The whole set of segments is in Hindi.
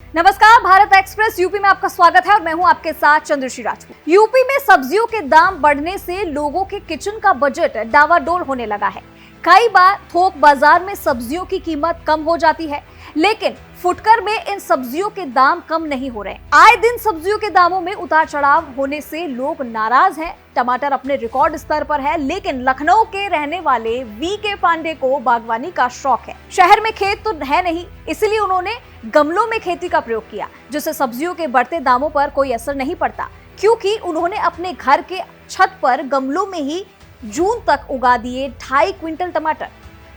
नमस्कार, भारत एक्सप्रेस यूपी में आपका स्वागत है और मैं हूं आपके साथ चंद्रश्री राजपूत। यूपी में सब्जियों के दाम बढ़ने से लोगों के किचन का बजट डावाडोल होने लगा है। कई बार थोक बाजार में सब्जियों की कीमत कम हो जाती है, लेकिन फुटकर में इन सब्जियों के दाम कम नहीं हो रहे। आए दिन सब्जियों के दामों में उतार चढ़ाव होने से लोग नाराज हैं। टमाटर अपने रिकॉर्ड स्तर पर है, लेकिन लखनऊ के रहने वाले वी.के. पांडे को बागवानी का शौक है। शहर में खेत तो है नहीं, इसलिए उन्होंने गमलों में खेती का प्रयोग किया, जिससे सब्जियों के बढ़ते दामों पर कोई असर नहीं पड़ता, क्योंकि उन्होंने अपने घर के छत पर गमलों में ही जून तक उगा दिए 2.5 क्विंटल टमाटर।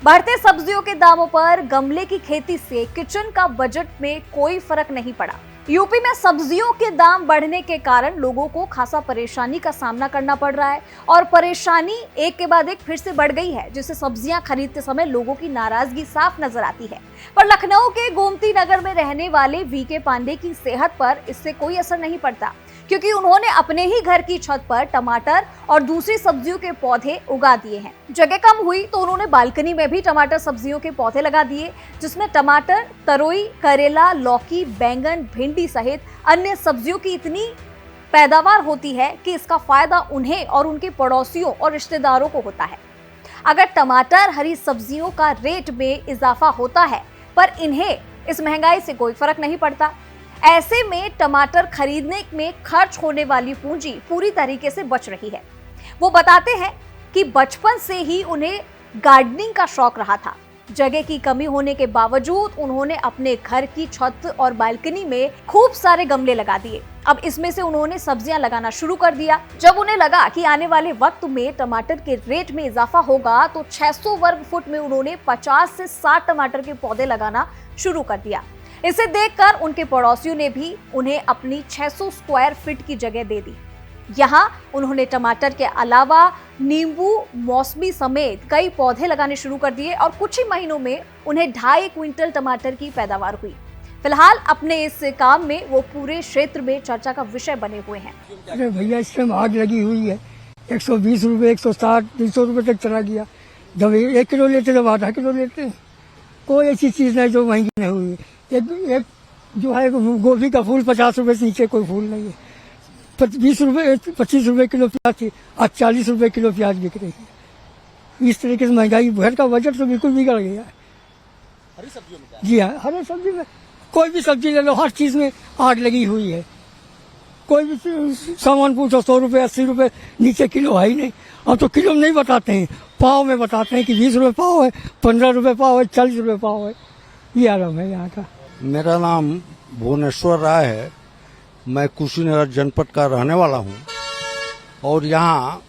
बढ़ते सब्जियों के दामों पर गमले की खेती से किचन का बजट में कोई फर्क नहीं पड़ा। यूपी में सब्जियों के दाम बढ़ने के कारण लोगों को खासा परेशानी का सामना करना पड़ रहा है और परेशानी एक के बाद एक फिर से बढ़ गई है, जिससे सब्जियां खरीदते समय लोगों की नाराजगी साफ नजर आती है। पर लखनऊ के गोमती नगर में रहने वाले वी.के. पांडे की सेहत पर इससे कोई असर नहीं पड़ता, क्योंकि उन्होंने अपने ही घर की छत पर टमाटर और दूसरी सब्जियों के पौधे उगा दिए हैं। जगह कम हुई तो उन्होंने बालकनी में भी टमाटर सब्जियों के पौधे लगा दिए, जिसमें टमाटर, तरोई, करेला, लौकी, बैंगन, भिंडी सहित अन्य सब्जियों की इतनी पैदावार होती है कि इसका फायदा उन्हें और उनके पड़ोसियों और रिश्तेदारों को होता है। अगर टमाटर, हरी सब्जियों का रेट में इजाफा होता है, पर इन्हें इस महंगाई से कोई फर्क नहीं पड़ता। ऐसे में टमाटर खरीदने में खर्च होने वाली पूंजी पूरी तरीके से बच रही है। वो बताते हैं कि बचपन से ही उन्हें गार्डनिंग का शौक रहा था। जगह की कमी होने के बावजूद उन्होंने अपने घर की छत और बालकनी में खूब सारे गमले लगा दिए। अब इसमें से उन्होंने सब्जियां लगाना शुरू कर दिया। जब उन्हें लगा कि आने वाले वक्त में टमाटर के रेट में इजाफा होगा, तो 600 वर्ग फुट में उन्होंने 50 से 60 टमाटर के पौधे लगाना शुरू कर दिया। इसे देखकर उनके पड़ोसियों ने भी उन्हें अपनी 600 स्क्वायर फीट की जगह दे दी। यहाँ उन्होंने टमाटर के अलावा नींबू, मौसमी समेत कई पौधे लगाने शुरू कर दिए और कुछ ही महीनों में उन्हें 2.5 क्विंटल टमाटर की पैदावार हुई। फिलहाल अपने इस काम में वो पूरे क्षेत्र में चर्चा का विषय बने हुए हैं। अरे भैया, इसमें आग लगी हुई है। 120 रुपए, 160, 200 रुपए तक चला गया। जब 1 किलो लेते जब आधा किलो लेते। कोई ऐसी चीज नहीं जो महंगी नहीं हुई। एक जो है गोभी का फूल 50 रुपए से नीचे कोई फूल नहीं है। 20 रुपए, 25 रुपए किलो प्याज थी, आज 40 रुपए किलो प्याज बिक रही है। इस तरीके से महंगाई, घर का बजट तो बिल्कुल बिगड़ गया है। हरी सब्जियों में क्या? जी हाँ, हरी सब्जी में कोई भी सब्जी ले लो, हर चीज में आग लगी हुई है। कोई भी सामान पूछो 100 रुपए, 80 रुपए, नीचे किलो है ही नहीं। अब तो किलो नहीं बताते हैं, पाव में बताते हैं कि 20 रुपए पाव है, 15 रुपए पाव है, 40 रुपए पाव है। ये आराम है यहाँ का। मेरा नाम भुवनेश्वर राय है। मैं कुशीनगर जनपद का रहने वाला हूँ और यहाँ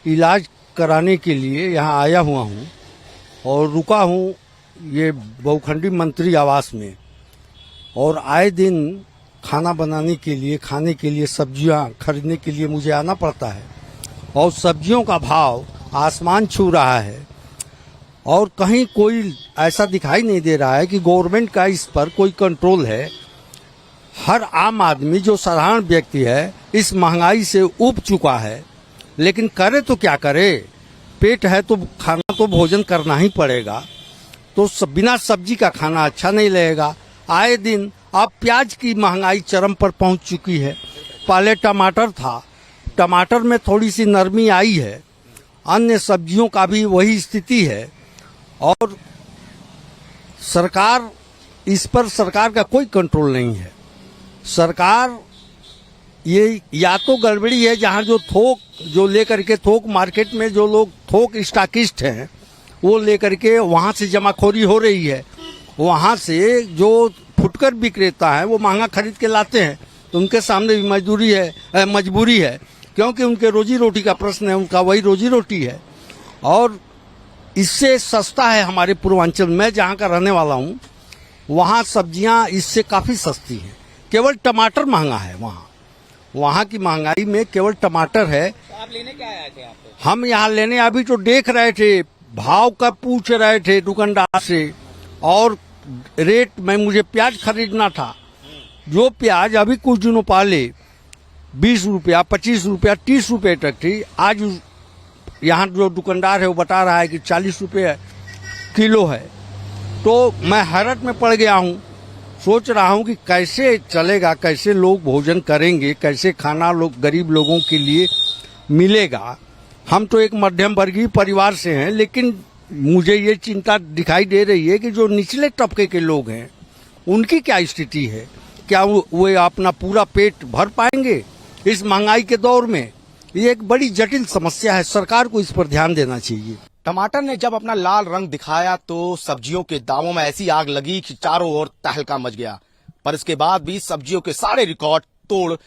इलाज कराने के लिए यहाँ आया हुआ हूँ और रुका हूँ ये बहुखंडी मंत्री आवास में। और आए दिन खाना बनाने के लिए, खाने के लिए, सब्जियाँ खरीदने के लिए मुझे आना पड़ता है और सब्जियों का भाव आसमान छू रहा है और कहीं कोई ऐसा दिखाई नहीं दे रहा है कि गवर्नमेंट का इस पर कोई कंट्रोल है। हर आम आदमी जो साधारण व्यक्ति है इस महंगाई से ऊब चुका है, लेकिन करे तो क्या करे। पेट है तो खाना तो भोजन करना ही पड़ेगा, तो बिना सब्जी का खाना अच्छा नहीं लगेगा। आए दिन अब प्याज की महंगाई चरम पर पहुंच चुकी है। पहले टमाटर था, टमाटर में थोड़ी सी नरमी आई है, अन्य सब्जियों का भी वही स्थिति है और सरकार, इस पर सरकार का कोई कंट्रोल नहीं है। सरकार ये या तो गड़बड़ी है, जहाँ जो लेकर के थोक मार्केट में जो लोग थोक स्टॉकिस्ट हैं वो लेकर के वहाँ से जमाखोरी हो रही है। वहाँ से जो फुटकर विक्रेता है वो महंगा खरीद के लाते हैं, तो उनके सामने भी मजबूरी है, क्योंकि उनके रोजी रोटी का प्रश्न है, उनका वही रोजी रोटी है। और इससे सस्ता है हमारे पूर्वांचल में जहाँ का रहने वाला हूँ, वहाँ सब्जियाँ इससे काफ़ी सस्ती हैं। केवल टमाटर महंगा है वहाँ की महंगाई में केवल टमाटर है। तो आप लेने क्या आए थे? हम यहाँ लेने अभी तो देख रहे थे, भाव का पूछ रहे थे दुकानदार से और रेट में मुझे प्याज खरीदना था। जो प्याज अभी कुछ दिनों पहले 20 रुपया, 25 रुपया, 30 रुपये तक थी, आज यहाँ जो दुकानदार है वो बता रहा है कि 40 रुपये किलो है। तो मैं हैरत में पड़ गया हूँ। सोच रहा हूं कि कैसे चलेगा, कैसे लोग भोजन करेंगे, कैसे खाना लोग गरीब लोगों के लिए मिलेगा। हम तो एक मध्यम वर्गीय परिवार से हैं, लेकिन मुझे ये चिंता दिखाई दे रही है कि जो निचले तबके के लोग हैं उनकी क्या स्थिति है। क्या वे अपना पूरा पेट भर पाएंगे इस महंगाई के दौर में? ये एक बड़ी जटिल समस्या है, सरकार को इस पर ध्यान देना चाहिए। टमाटर ने जब अपना लाल रंग दिखाया तो सब्जियों के दामों में ऐसी आग लगी कि चारों ओर तहलका मच गया। पर इसके बाद भी सब्जियों के सारे रिकॉर्ड तोड़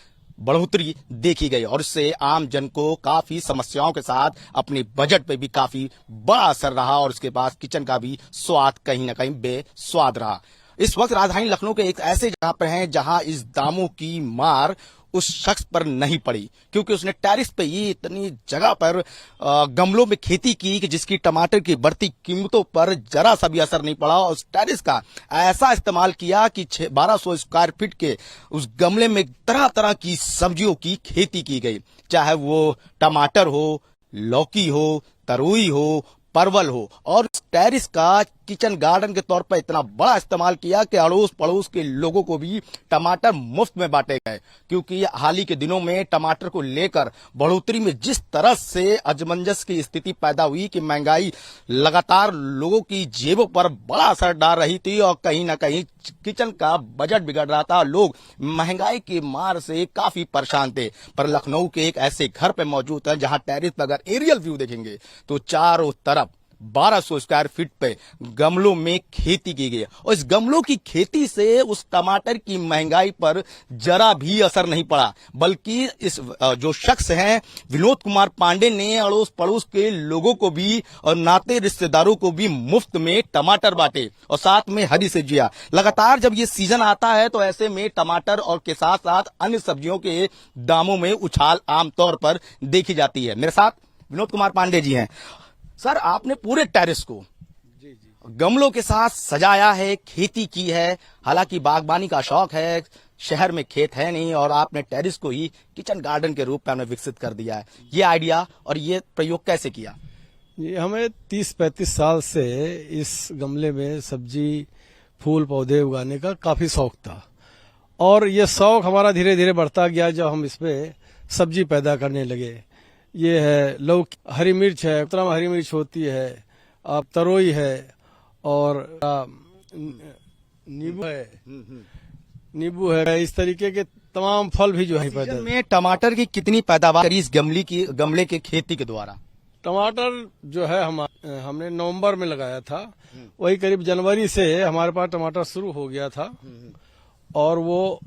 बढ़ोतरी देखी गई और इससे आम जन को काफी समस्याओं के साथ अपने बजट पे भी काफी बड़ा असर रहा और इसके बाद किचन का भी स्वाद कहीं ना कहीं बेस्वाद रहा। इस वक्त राजधानी लखनऊ के एक ऐसे जगह पर हैं जहां इस दामों की मार उस शख्स पर नहीं पड़ी, क्योंकि उसने टेरिस पे ही इतनी जगह पर गमलों में खेती की कि जिसकी टमाटर की बढ़ती कीमतों पर जरा सा भी असर नहीं पड़ा और उस टेरिस का ऐसा इस्तेमाल किया कि 1200 स्क्वायर फीट के उस गमले में तरह तरह की सब्जियों की खेती की गई, चाहे वो टमाटर हो, लौकी हो, तरोई हो, परवल हो। और टेरिस का किचन गार्डन के तौर पर इतना बड़ा इस्तेमाल किया कि अड़ोस पड़ोस के लोगों को भी टमाटर मुफ्त में बांटे गए, क्योंकि हाल ही के दिनों में टमाटर को लेकर बढ़ोतरी में जिस तरह से असमंजस की स्थिति पैदा हुई कि महंगाई लगातार लोगों की जेबों पर बड़ा असर डाल रही थी और कहीं ना कहीं किचन का बजट बिगड़ रहा था। लोग महंगाई की मार से काफी परेशान थे। पर लखनऊ के एक ऐसे घर पे मौजूद है जहां टेरिस पर अगर एरियल व्यू देखेंगे तो चारों तरफ 1200 स्क्वायर फीट पे गमलों में खेती की गई और इस गमलों की खेती से उस टमाटर की महंगाई पर जरा भी असर नहीं पड़ा, बल्कि इस जो शख्स हैं विनोद कुमार पांडे ने अड़ोस पड़ोस के लोगों को भी और नाते रिश्तेदारों को भी मुफ्त में टमाटर बांटे और साथ में हरी सब्जियां। लगातार जब ये सीजन आता है तो ऐसे में टमाटर और के साथ साथ अन्य सब्जियों के दामों में उछाल आमतौर पर देखी जाती है। मेरे साथ विनोद कुमार पांडे जी हैं। सर, आपने पूरे टेरिस को गमलों के साथ सजाया है, खेती की है। हालांकि बागबानी का शौक है, शहर में खेत है नहीं और आपने टेरिस को ही किचन गार्डन के रूप में हमने विकसित कर दिया है। ये आइडिया और ये प्रयोग कैसे किया? ये हमें 30-35 साल से इस गमले में सब्जी फूल पौधे उगाने का काफी शौक था और ये शौक हमारा धीरे धीरे बढ़ता गया जब हम इसमें सब्जी पैदा करने लगे। ये है लौकी, हरी मिर्च है, तमाम हरी मिर्च होती है, अब तरोई है और नींबू है। इस तरीके के तमाम फल भी जो है पैदा में टमाटर की कितनी पैदावार करी इस गमले के खेती के द्वारा? टमाटर जो है हमने नवंबर में लगाया था, वही करीब जनवरी से हमारे पास टमाटर शुरू हो गया था और वो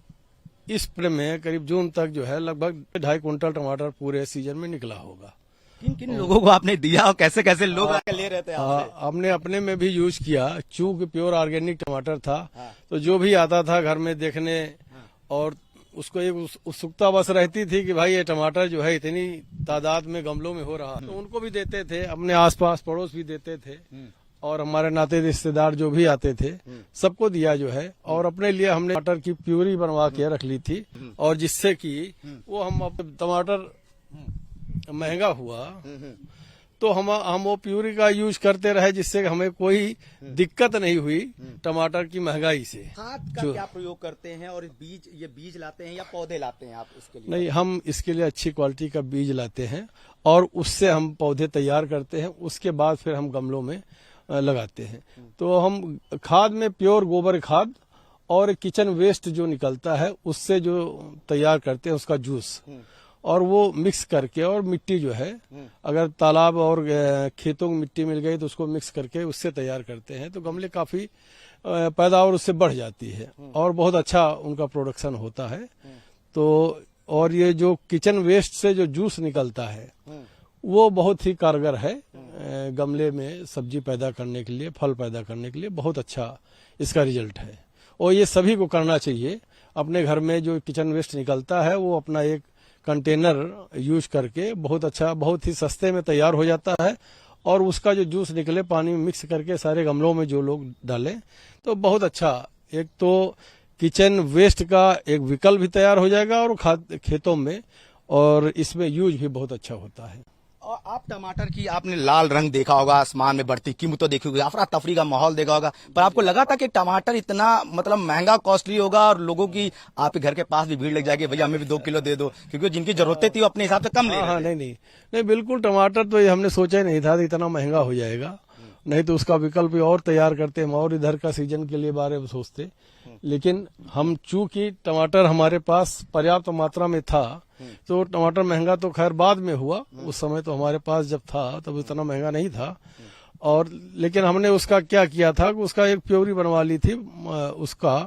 इस स्प्रे में करीब जून तक जो है लगभग 2.5 कुंटल टमाटर पूरे सीजन में निकला होगा। किन किन लोगों को आपने दिया और कैसे कैसे लोग आकर ले रहे थे? हमने अपने में भी यूज किया, चूंकि प्योर ऑर्गेनिक टमाटर था तो जो भी आता था घर में देखने और उसको एक उत्सुकता बस रहती थी कि भाई ये टमाटर जो है इतनी तादाद में गमलों में हो रहा, तो उनको भी देते थे, अपने आसपास पड़ोस भी देते थे और हमारे नाते रिश्तेदार जो भी आते थे सबको दिया जो है। और अपने लिए हमने टमाटर की प्यूरी बनवा के रख ली थी और जिससे कि वो हम टमाटर महंगा हुआ तो हम वो प्यूरी का यूज करते रहे, जिससे हमें कोई दिक्कत नहीं हुई टमाटर की महंगाई से। खाद का क्या प्रयोग करते हैं और ये बीज लाते हैं या पौधे लाते हैं आप इसके लिए? नहीं, हम इसके लिए अच्छी क्वालिटी का बीज लाते हैं और उससे हम पौधे तैयार करते हैं, उसके बाद फिर हम गमलों में लगाते हैं। तो हम खाद में प्योर गोबर खाद और किचन वेस्ट जो निकलता है उससे जो तैयार करते हैं उसका जूस और वो मिक्स करके और मिट्टी जो है अगर तालाब और खेतों की मिट्टी मिल गई तो उसको मिक्स करके उससे तैयार करते हैं तो गमले काफी पैदावार उससे बढ़ जाती है और बहुत अच्छा उनका प्रोडक्शन होता है। तो और ये जो किचन वेस्ट से जो जूस निकलता है वो बहुत ही कारगर है गमले में सब्जी पैदा करने के लिए, फल पैदा करने के लिए बहुत अच्छा इसका रिजल्ट है और ये सभी को करना चाहिए। अपने घर में जो किचन वेस्ट निकलता है वो अपना एक कंटेनर यूज करके बहुत अच्छा, बहुत ही सस्ते में तैयार हो जाता है और उसका जो जूस निकले पानी में मिक्स करके सारे गमलों में जो लोग डालें तो बहुत अच्छा, एक तो किचन वेस्ट का एक विकल्प भी तैयार हो जाएगा और खेतों में और इसमें यूज भी बहुत अच्छा होता है। और आप टमाटर की आपने लाल रंग देखा होगा, आसमान में बढ़ती कीमतों देखी होगी, अफरा तफरी का माहौल देखा होगा, पर आपको लगा था कि टमाटर इतना मतलब महंगा कॉस्टली होगा और लोगों की आपके घर के पास भी भीड़ लग जाएगी, भैया हमें भी 2 किलो दे दो, क्योंकि जिनकी जरूरतें थी वो अपने हिसाब से कम ले रहे हाँ थे। नहीं बिल्कुल, टमाटर तो ये हमने सोचा ही नहीं था कि इतना महंगा हो जाएगा, नहीं तो उसका विकल्प और तैयार करते हम और इधर का सीजन के लिए बारे में सोचते। लेकिन हम चूंकि टमाटर हमारे पास पर्याप्त मात्रा में था, तो टमाटर महंगा तो खैर बाद में हुआ, उस समय तो हमारे पास जब था तब इतना महंगा नहीं था। और लेकिन हमने उसका क्या किया था कि उसका एक प्योरी बनवा ली थी, उसका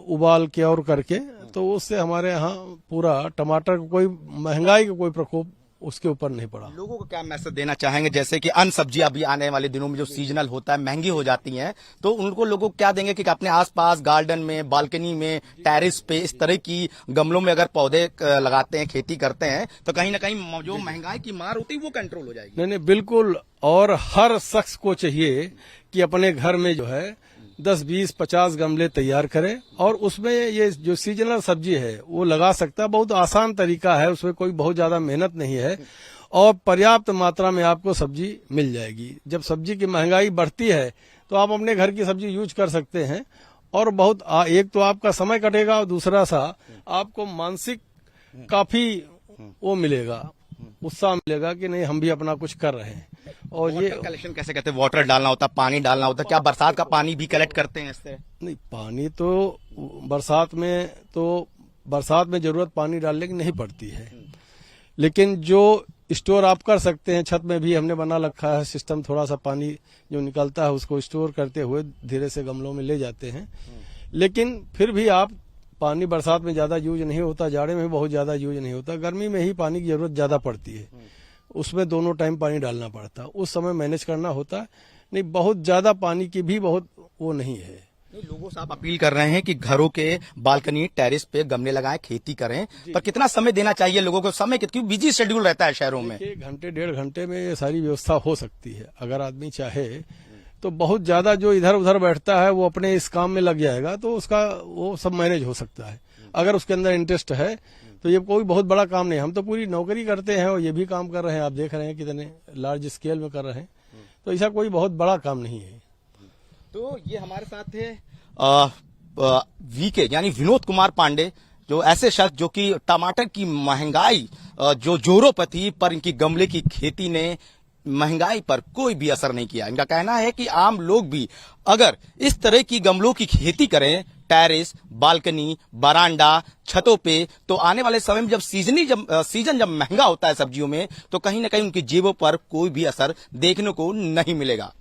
उबाल के और करके, तो उससे हमारे यहाँ पूरा टमाटर को कोई महंगाई का कोई प्रकोप उसके ऊपर नहीं पड़ा। लोगों को क्या मैसेज देना चाहेंगे, जैसे कि अन्य सब्जियां अभी आने वाले दिनों में जो सीजनल होता है महंगी हो जाती हैं, तो उनको लोगों को क्या देंगे कि अपने आसपास गार्डन में, बालकनी में, टेरिस पे इस तरह की गमलों में अगर पौधे लगाते हैं, खेती करते हैं, तो कहीं ना कहीं जो महंगाई की मार होती है वो कंट्रोल हो जाएगी। नहीं बिल्कुल, और हर शख्स को चाहिए कि अपने घर में जो है 10, 20, 50 गमले तैयार करे और उसमें ये जो सीजनल सब्जी है वो लगा सकता है। बहुत आसान तरीका है, उसमें कोई बहुत ज्यादा मेहनत नहीं है और पर्याप्त मात्रा में आपको सब्जी मिल जाएगी। जब सब्जी की महंगाई बढ़ती है तो आप अपने घर की सब्जी यूज कर सकते हैं और बहुत एक तो आपका समय कटेगा और दूसरा सा आपको मानसिक काफी वो मिलेगा, उत्साह मिलेगा कि नहीं हम भी अपना कुछ कर रहे हैं। और ये कलेक्शन कैसे करते हैं? वाटर डालना होता है, पानी डालना होता है, क्या बरसात का पानी भी कलेक्ट करते हैं इससे? नहीं, पानी तो बरसात में जरूरत पानी डालने की नहीं पड़ती है, लेकिन जो स्टोर आप कर सकते हैं, छत में भी हमने बना रखा है सिस्टम, थोड़ा सा पानी जो निकलता है उसको स्टोर करते हुए धीरे से गमलों में ले जाते हैं। लेकिन फिर भी आप पानी बरसात में ज्यादा यूज नहीं होता, जाड़े में भी बहुत ज्यादा यूज नहीं होता, गर्मी में ही पानी की जरूरत ज्यादा पड़ती है, उसमें दोनों टाइम पानी डालना पड़ता है, उस समय मैनेज करना होता है। नहीं, बहुत ज्यादा पानी की भी बहुत वो नहीं है। लोगों से आप अपील कर रहे हैं कि घरों के बालकनी, टेरिस पे गमले लगाएं, खेती करें, पर कितना समय देना चाहिए लोगों को? समय क्योंकि बिजी शेड्यूल रहता है शहरों में। 1 घंटे 1.5 घंटे में ये सारी व्यवस्था हो सकती है, अगर आदमी चाहे तो। बहुत ज्यादा जो इधर उधर बैठता है वो अपने इस काम में लग जाएगा, तो उसका वो सब मैनेज हो सकता है अगर उसके अंदर इंटरेस्ट है। तो ये कोई बहुत बड़ा काम नहीं, हम तो पूरी नौकरी करते हैं और ये भी काम कर रहे हैं, आप देख रहे हैं कितने लार्ज स्केल में कर रहे हैं, तो ऐसा कोई बहुत बड़ा काम नहीं है। तो ये हमारे साथ थे वीके यानी विनोद कुमार पांडे, जो ऐसे शख्स जो कि टमाटर की महंगाई जो जोरों पर थी, पर इनकी गमले की खेती ने महंगाई पर कोई भी असर नहीं किया। इनका कहना है कि आम लोग भी अगर इस तरह की गमलों की खेती करें, टेरिस, बालकनी, बरांडा, छतों पे, तो आने वाले समय में जब सीजन जब महंगा होता है सब्जियों में, तो कहीं ना कहीं उनकी जेबों पर कोई भी असर देखने को नहीं मिलेगा।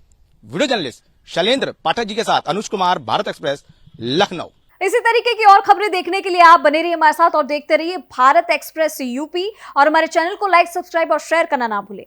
वीडियो जर्नलिस्ट शैलेंद्र पाठक जी के साथ अनुज कुमार, भारत एक्सप्रेस, लखनऊ। इसी तरीके की और खबरें देखने के लिए आप बने रहिए हमारे साथ और देखते रहिए भारत एक्सप्रेस यूपी, और हमारे चैनल को लाइक, सब्सक्राइब और शेयर करना ना भूलें।